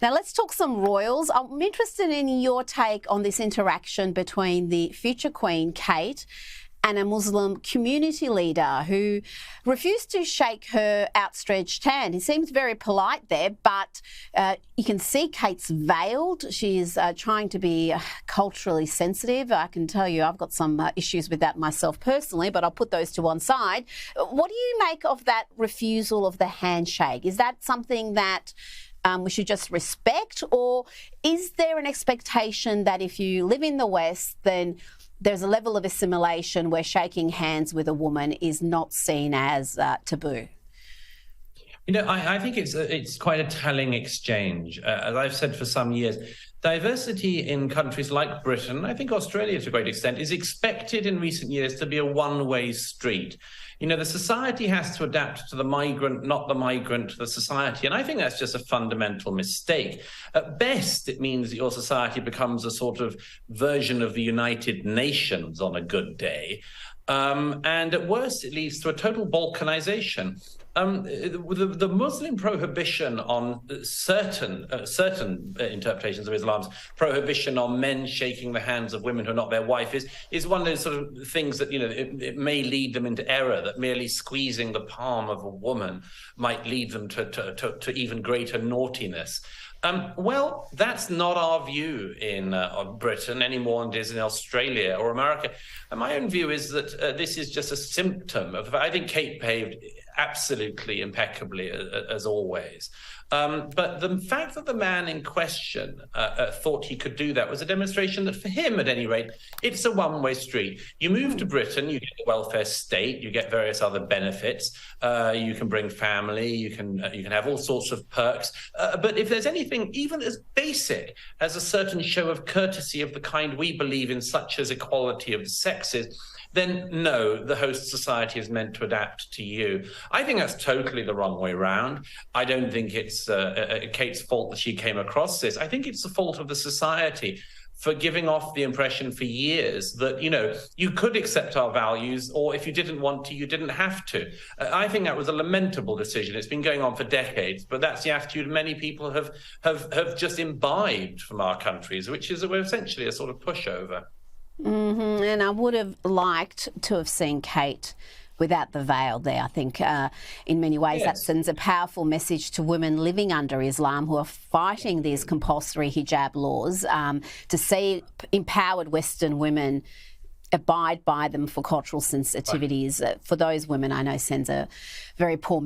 Now let's talk some royals. I'm interested in your take on this interaction between the future Queen, Kate, and a Muslim community leader who refused to shake her outstretched hand. He seems very polite there, but you can see Kate's veiled. She's trying to be culturally sensitive. I can tell you I've got some issues with that myself personally, but I'll put those to one side. What do you make of that refusal of the handshake? Is that something that we should just respect, or is there an expectation that if you live in the West, then there's a level of assimilation where shaking hands with a woman is not seen as taboo? You know, I think it's quite a telling exchange. As I've said for some years, diversity in countries like Britain, I think Australia to a great extent, is expected in recent years to be a one-way street. You know, the society has to adapt to the migrant, not the migrant to the society. And I think that's just a fundamental mistake. At best, it means that your society becomes a sort of version of the United Nations on a good day. And at worst, it leads to a total balkanization. The Muslim prohibition on certain interpretations of Islam's prohibition on men shaking the hands of women who are not their wife is one of those sort of things that, you know, it may lead them into error, that merely squeezing the palm of a woman might lead them to even greater naughtiness. Well, that's not our view in Britain any more than it is in Australia or America. And my own view is that this is just a symptom of, I think Kate behaved absolutely impeccably, as always. But the fact that the man in question thought he could do that was a demonstration that for him, at any rate, it's a one-way street. You move to Britain, you get the welfare state, you get various other benefits, you can bring family, you can have all sorts of perks. But if there's anything even as basic as a certain show of courtesy of the kind we believe in, such as equality of the sexes, then no, the host society is meant to adapt to you. I think that's totally the wrong way round. I don't think it's Kate's fault that she came across this. I think it's the fault of the society for giving off the impression for years that, you know, you could accept our values, or if you didn't want to, you didn't have to. I think that was a lamentable decision. It's been going on for decades, but that's the attitude many people have just imbibed from our countries, which is we're essentially a sort of pushover. Mm-hmm. And I would have liked to have seen Kate without the veil there. I think in many ways that sends a powerful message to women living under Islam who are fighting these compulsory hijab laws, to see empowered Western women abide by them for cultural sensitivities. For those women, I know sends a very poor message.